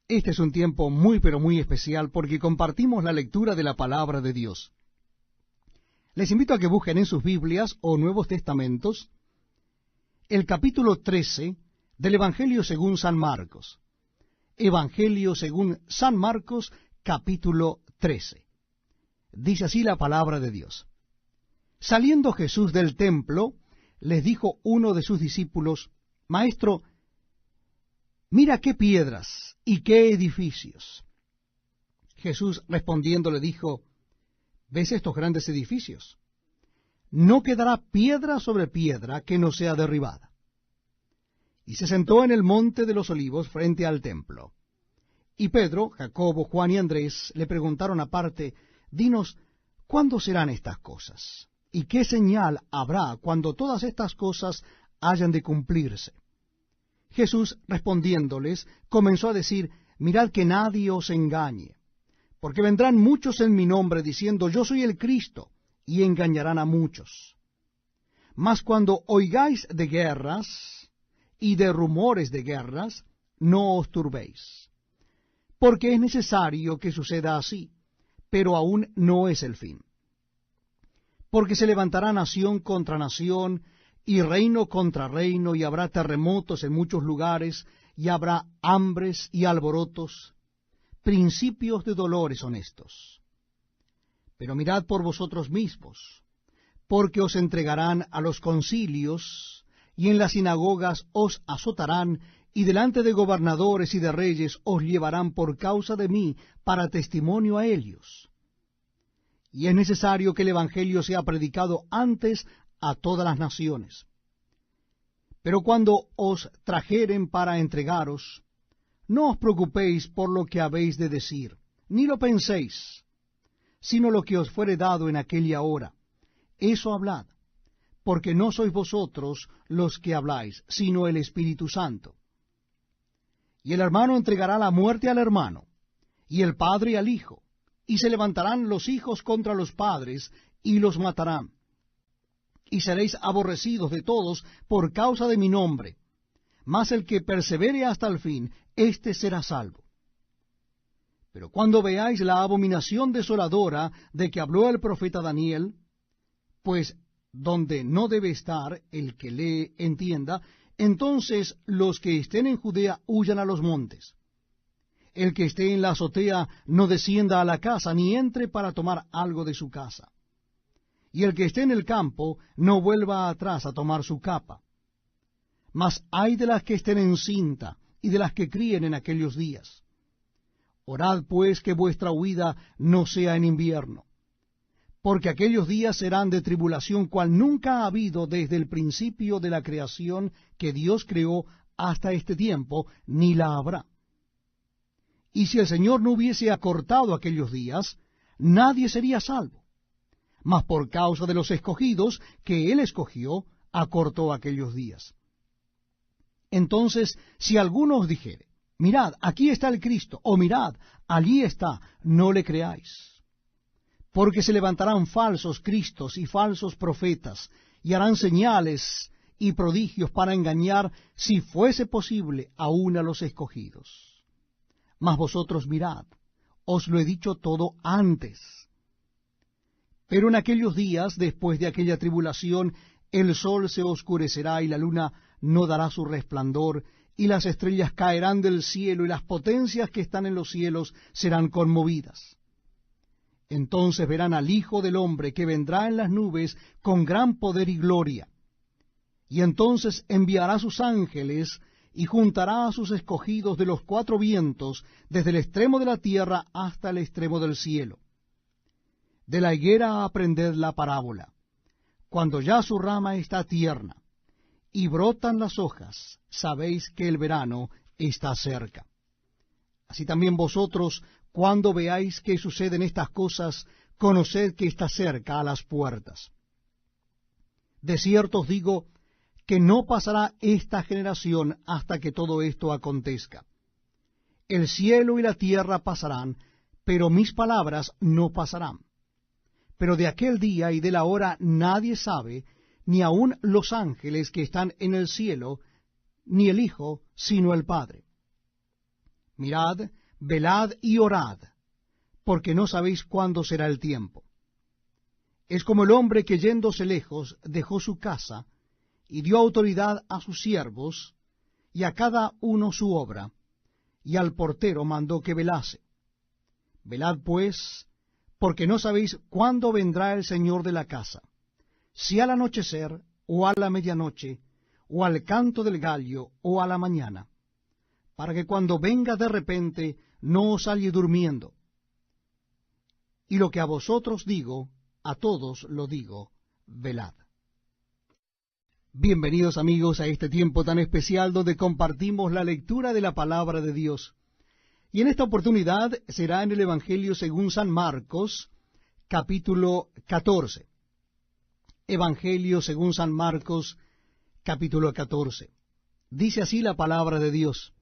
Este es un tiempo muy pero muy especial porque compartimos la lectura de la palabra de Dios. Les invito a que busquen en sus Biblias o Nuevos Testamentos el capítulo 13 del Evangelio según San Marcos. Evangelio según San Marcos, capítulo 13. Dice así la palabra de Dios. Saliendo Jesús del templo, les dijo uno de sus discípulos: Maestro, mira qué piedras y qué edificios. Jesús respondiendo le dijo: ¿Ves estos grandes edificios? No quedará piedra sobre piedra que no sea derribada. Y se sentó en el monte de los olivos frente al templo. Y Pedro, Jacobo, Juan y Andrés le preguntaron aparte: Dinos, ¿cuándo serán estas cosas? ¿Y qué señal habrá cuando todas estas cosas hayan de cumplirse? Jesús respondiéndoles comenzó a decir: Mirad que nadie os engañe, porque vendrán muchos en mi nombre diciendo: Yo soy el Cristo, y engañarán a muchos. Mas cuando oigáis de guerras y de rumores de guerras, no os turbéis, porque es necesario que suceda así, pero aún no es el fin. Porque se levantará nación contra nación, y reino contra reino, y habrá terremotos en muchos lugares, y habrá hambres y alborotos, principios de dolores honestos. Pero mirad por vosotros mismos, porque os entregarán a los concilios, y en las sinagogas os azotarán, y delante de gobernadores y de reyes os llevarán por causa de mí para testimonio a ellos. Y es necesario que el Evangelio sea predicado antes a todas las naciones. Pero cuando os trajeren para entregaros, no os preocupéis por lo que habéis de decir, ni lo penséis, sino lo que os fuere dado en aquella hora. Eso hablad, porque no sois vosotros los que habláis, sino el Espíritu Santo. Y el hermano entregará la muerte al hermano, y el padre al hijo, y se levantarán los hijos contra los padres, y los matarán. Y seréis aborrecidos de todos por causa de mi nombre, mas el que persevere hasta el fin, éste será salvo. Pero cuando veáis la abominación desoladora de que habló el profeta Daniel, pues donde no debe estar el que lee entienda, entonces los que estén en Judea huyan a los montes. El que esté en la azotea no descienda a la casa, ni entre para tomar algo de su casa. Y el que esté en el campo no vuelva atrás a tomar su capa. Mas ay de las que estén en cinta, y de las que críen en aquellos días. Orad pues que vuestra huida no sea en invierno, porque aquellos días serán de tribulación cual nunca ha habido desde el principio de la creación que Dios creó hasta este tiempo, ni la habrá. Y si el Señor no hubiese acortado aquellos días, nadie sería salvo. Mas por causa de los escogidos que Él escogió, acortó aquellos días. Entonces, si alguno os dijere: Mirad, aquí está el Cristo, o mirad, allí está, no le creáis. Porque se levantarán falsos cristos y falsos profetas, y harán señales y prodigios para engañar, si fuese posible, aun a los escogidos. Mas vosotros mirad, os lo he dicho todo antes. Pero en aquellos días, después de aquella tribulación, el sol se oscurecerá y la luna no dará su resplandor, y las estrellas caerán del cielo, y las potencias que están en los cielos serán conmovidas. Entonces verán al Hijo del Hombre que vendrá en las nubes con gran poder y gloria. Y entonces enviará a sus ángeles, y juntará a sus escogidos de los cuatro vientos, desde el extremo de la tierra hasta el extremo del cielo. De la higuera aprended la parábola. Cuando ya su rama está tierna, y brotan las hojas, sabéis que el verano está cerca. Así también vosotros, cuando veáis que suceden estas cosas, conoced que está cerca a las puertas. De cierto os digo, que no pasará esta generación hasta que todo esto acontezca. El cielo y la tierra pasarán, pero mis palabras no pasarán. Pero de aquel día y de la hora nadie sabe, ni aun los ángeles que están en el cielo, ni el Hijo, sino el Padre. Mirad, velad y orad, porque no sabéis cuándo será el tiempo. Es como el hombre que yéndose lejos dejó su casa, y dio autoridad a sus siervos, y a cada uno su obra, y al portero mandó que velase. Velad pues, porque no sabéis cuándo vendrá el Señor de la casa, si al anochecer, o a la medianoche, o al canto del gallo, o a la mañana, para que cuando venga de repente no os halle durmiendo. Y lo que a vosotros digo, a todos lo digo, velad. Bienvenidos amigos a este tiempo tan especial donde compartimos la lectura de la palabra de Dios. Y en esta oportunidad será en el Evangelio según San Marcos, capítulo 14. Evangelio según San Marcos, capítulo 14. Dice así la palabra de Dios.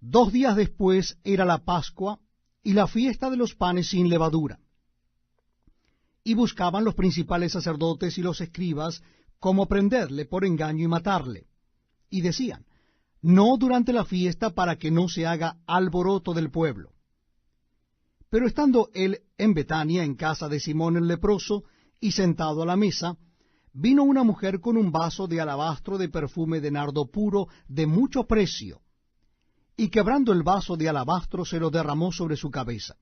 2 días después era la Pascua y la fiesta de los panes sin levadura. Y buscaban los principales sacerdotes y los escribas cómo prenderle por engaño y matarle. Y decían, no durante la fiesta para que no se haga alboroto del pueblo. Pero estando él en Betania, en casa de Simón el leproso, y sentado a la mesa, vino una mujer con un vaso de alabastro de perfume de nardo puro de mucho precio, y quebrando el vaso de alabastro se lo derramó sobre su cabeza.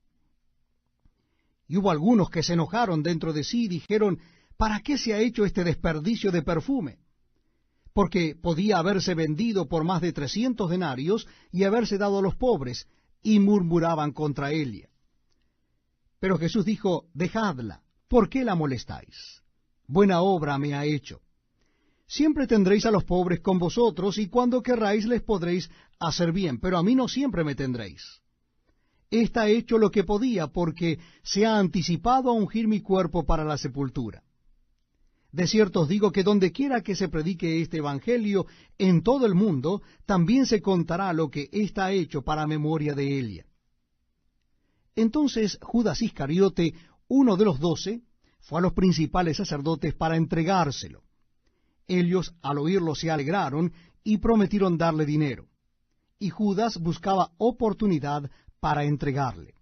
Y hubo algunos que se enojaron dentro de sí y dijeron, ¿para qué se ha hecho este desperdicio de perfume? Porque podía haberse vendido por más de 300 denarios y haberse dado a los pobres, y murmuraban contra ella. Pero Jesús dijo, dejadla, ¿por qué la molestáis? Buena obra me ha hecho. Siempre tendréis a los pobres con vosotros, y cuando querráis les podréis hacer bien, pero a mí no siempre me tendréis. Esta ha hecho lo que podía, porque se ha anticipado a ungir mi cuerpo para la sepultura. De cierto os digo que donde quiera que se predique este evangelio en todo el mundo, también se contará lo que ésta ha hecho para memoria de ella. Entonces Judas Iscariote, uno de los 12, fue a los principales sacerdotes para entregárselo. Ellos al oírlo se alegraron y prometieron darle dinero. Y Judas buscaba oportunidad para entregarle.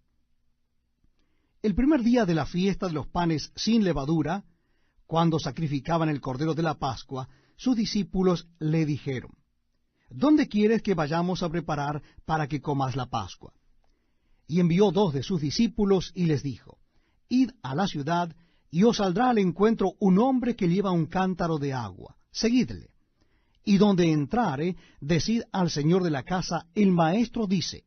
El primer día de la fiesta de los panes sin levadura, cuando sacrificaban el cordero de la Pascua, sus discípulos le dijeron, ¿dónde quieres que vayamos a preparar para que comas la Pascua? Y envió 2 de sus discípulos y les dijo, id a la ciudad, y os saldrá al encuentro un hombre que lleva un cántaro de agua, seguidle. Y donde entrare, decid al señor de la casa, el maestro dice,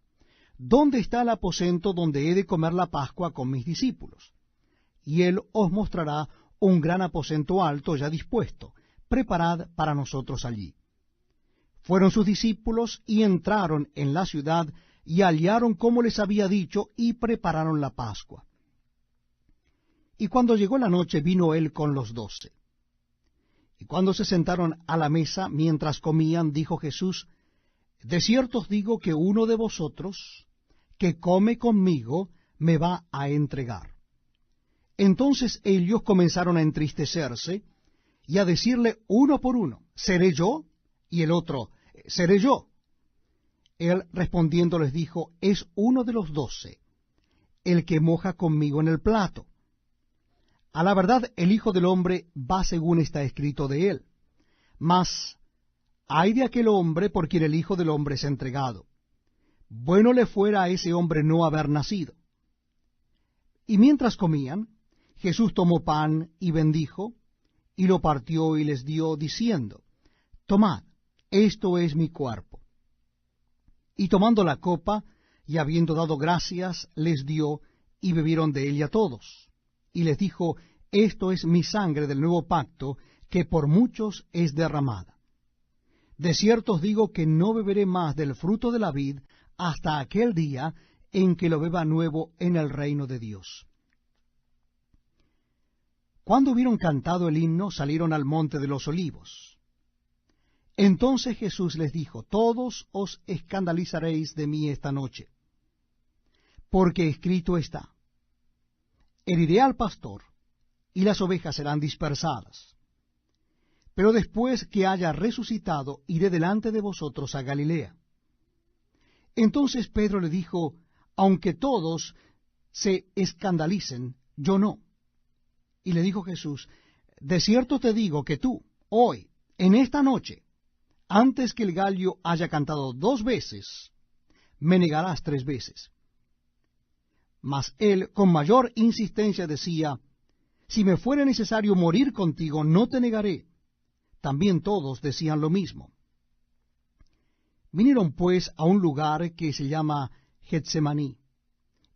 ¿dónde está el aposento donde he de comer la Pascua con mis discípulos? Y él os mostrará un gran aposento alto ya dispuesto, preparad para nosotros allí. Fueron sus discípulos y entraron en la ciudad y hallaron como les había dicho y prepararon la Pascua. Y cuando llegó la noche vino él con los 12. Y cuando se sentaron a la mesa mientras comían, dijo Jesús, de cierto os digo que uno de vosotros que come conmigo me va a entregar. Entonces ellos comenzaron a entristecerse y a decirle uno por uno, ¿seré yo? Y el otro, ¿seré yo? Él respondiendo les dijo, es uno de los 12, el que moja conmigo en el plato. A la verdad, el Hijo del Hombre va según está escrito de él. Mas ay de aquel hombre por quien el Hijo del Hombre es entregado. Bueno le fuera a ese hombre no haber nacido. Y mientras comían, Jesús tomó pan y bendijo, y lo partió y les dio, diciendo, tomad, esto es mi cuerpo. Y tomando la copa, y habiendo dado gracias, les dio, y bebieron de ella todos. Y les dijo, esto es mi sangre del nuevo pacto, que por muchos es derramada. De cierto os digo que no beberé más del fruto de la vid hasta aquel día en que lo beba nuevo en el reino de Dios. Cuando hubieron cantado el himno, salieron al monte de los olivos. Entonces Jesús les dijo, todos os escandalizaréis de mí esta noche, porque escrito está, heriré al pastor, y las ovejas serán dispersadas. Pero después que haya resucitado, iré delante de vosotros a Galilea. Entonces Pedro le dijo, aunque todos se escandalicen, yo no. Y le dijo Jesús, de cierto te digo que tú, hoy, en esta noche, antes que el gallo haya cantado 2 veces, me negarás 3 veces. Mas él con mayor insistencia decía, si me fuera necesario morir contigo, no te negaré. También todos decían lo mismo. Vinieron pues a un lugar que se llama Getsemaní,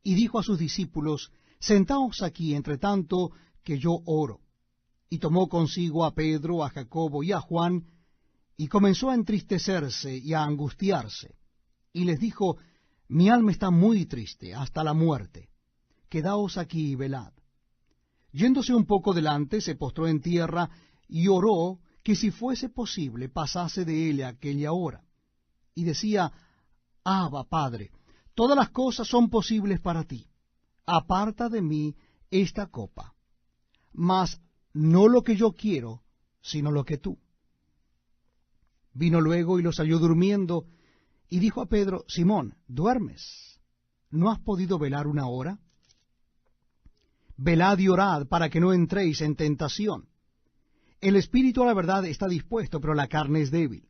y dijo a sus discípulos, sentaos aquí entre tanto que yo oro. Y tomó consigo a Pedro, a Jacobo y a Juan, y comenzó a entristecerse y a angustiarse. Y les dijo, mi alma está muy triste hasta la muerte. Quedaos aquí y velad. Yéndose un poco delante, se postró en tierra y oró que si fuese posible pasase de él aquella hora. Y decía, Abba, Padre, todas las cosas son posibles para ti. Aparta de mí esta copa. Mas no lo que yo quiero, sino lo que tú. Vino luego y los halló durmiendo, y dijo a Pedro, Simón, ¿duermes? ¿No has podido velar 1 hora? Velad y orad para que no entréis en tentación. El espíritu a la verdad está dispuesto, pero la carne es débil.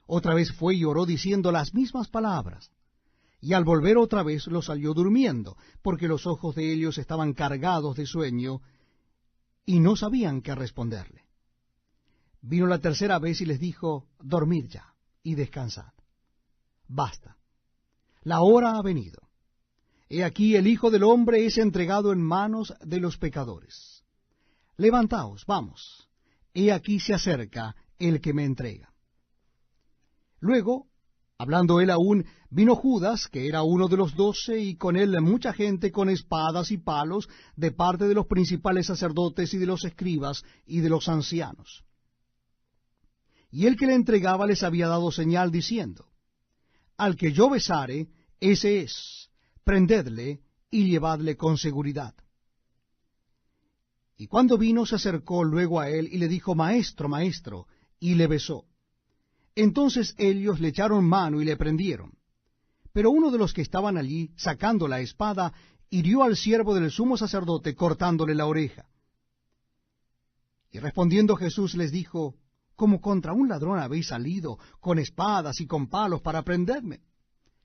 Otra vez fue y oró diciendo las mismas palabras. Y al volver otra vez los halló durmiendo, porque los ojos de ellos estaban cargados de sueño, y no sabían qué responderle. Vino la 3ª vez y les dijo, dormid ya, y descansad. Basta, la hora ha venido. He aquí el Hijo del Hombre es entregado en manos de los pecadores. Levantaos, vamos, he aquí se acerca el que me entrega. Luego, hablando él aún, vino Judas, que era uno de los 12, y con él mucha gente con espadas y palos, de parte de los principales sacerdotes y de los escribas y de los ancianos. Y el que le entregaba les había dado señal, diciendo, al que yo besare, ese es, prendedle y llevadle con seguridad. Y cuando vino se acercó luego a él y le dijo, Maestro, Maestro, y le besó. Entonces ellos le echaron mano y le prendieron. Pero uno de los que estaban allí, sacando la espada, hirió al siervo del sumo sacerdote, cortándole la oreja. Y respondiendo Jesús les dijo, como contra un ladrón habéis salido, con espadas y con palos para prenderme.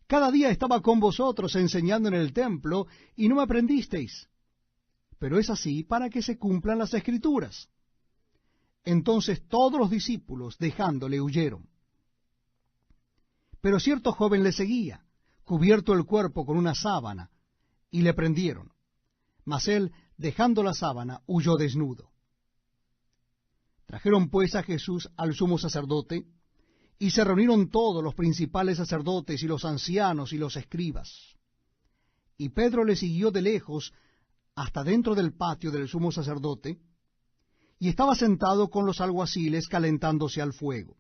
Cada día estaba con vosotros enseñando en el templo, y no me prendisteis. Pero es así para que se cumplan las Escrituras. Entonces todos los discípulos, dejándole, huyeron. Pero cierto joven le seguía, cubierto el cuerpo con una sábana, y le prendieron. Mas él, dejando la sábana, huyó desnudo. Trajeron pues a Jesús al sumo sacerdote, y se reunieron todos los principales sacerdotes y los ancianos y los escribas. Y Pedro le siguió de lejos hasta dentro del patio del sumo sacerdote, y estaba sentado con los alguaciles calentándose al fuego.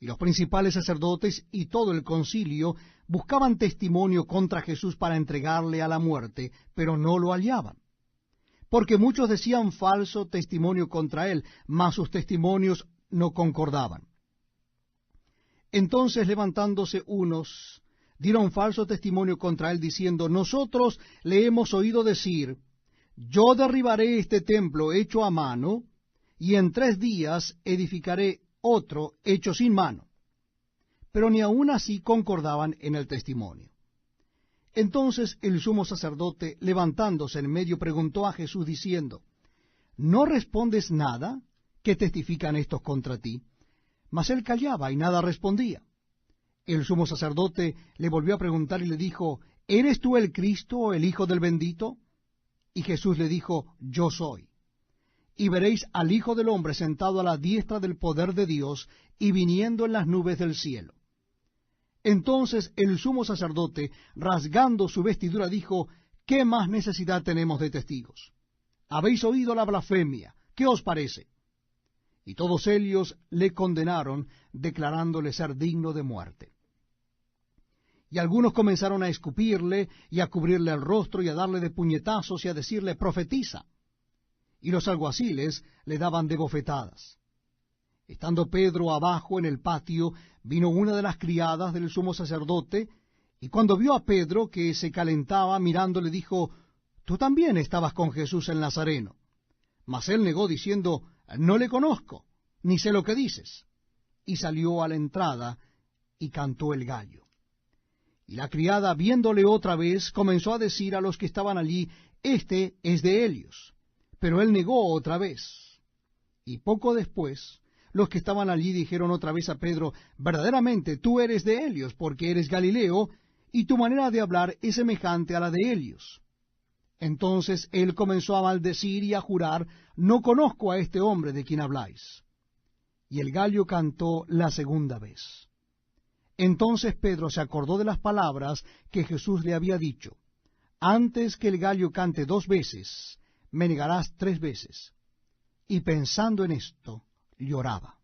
Y los principales sacerdotes y todo el concilio buscaban testimonio contra Jesús para entregarle a la muerte, pero no lo hallaban. Porque muchos decían falso testimonio contra él, mas sus testimonios no concordaban. Entonces, levantándose unos, dieron falso testimonio contra él, diciendo, nosotros le hemos oído decir, yo derribaré este templo hecho a mano, y en 3 días edificaré otro hecho sin mano. Pero ni aun así concordaban en el testimonio. Entonces el sumo sacerdote, levantándose en medio, preguntó a Jesús, diciendo, ¿no respondes nada? ¿Qué testifican estos contra ti? Mas él callaba y nada respondía. El sumo sacerdote le volvió a preguntar y le dijo, ¿eres tú el Cristo, el Hijo del bendito? Y Jesús le dijo, yo soy. Y veréis al Hijo del hombre sentado a la diestra del poder de Dios y viniendo en las nubes del cielo. Entonces el sumo sacerdote, rasgando su vestidura, dijo, ¿qué más necesidad tenemos de testigos? Habéis oído la blasfemia, ¿qué os parece? Y todos ellos le condenaron, declarándole ser digno de muerte. Y algunos comenzaron a escupirle, y a cubrirle el rostro, y a darle de puñetazos, y a decirle, profetiza. Y los alguaciles le daban de bofetadas. Estando Pedro abajo en el patio, vino una de las criadas del sumo sacerdote, y cuando vio a Pedro que se calentaba mirando, le dijo, «Tú también estabas con Jesús el Nazareno». Mas él negó, diciendo, «No le conozco, ni sé lo que dices». Y salió a la entrada, y cantó el gallo. Y la criada, viéndole otra vez, comenzó a decir a los que estaban allí, «Este es de ellos». Pero él negó otra vez. Y poco después, los que estaban allí dijeron otra vez a Pedro, «Verdaderamente tú eres de ellos, porque eres Galileo, y tu manera de hablar es semejante a la de ellos». Entonces él comenzó a maldecir y a jurar, «No conozco a este hombre de quien habláis». Y el gallo cantó la segunda vez. Entonces Pedro se acordó de las palabras que Jesús le había dicho, «Antes que el gallo cante 2 veces, me negarás 3 veces». Y pensando en esto, lloraba.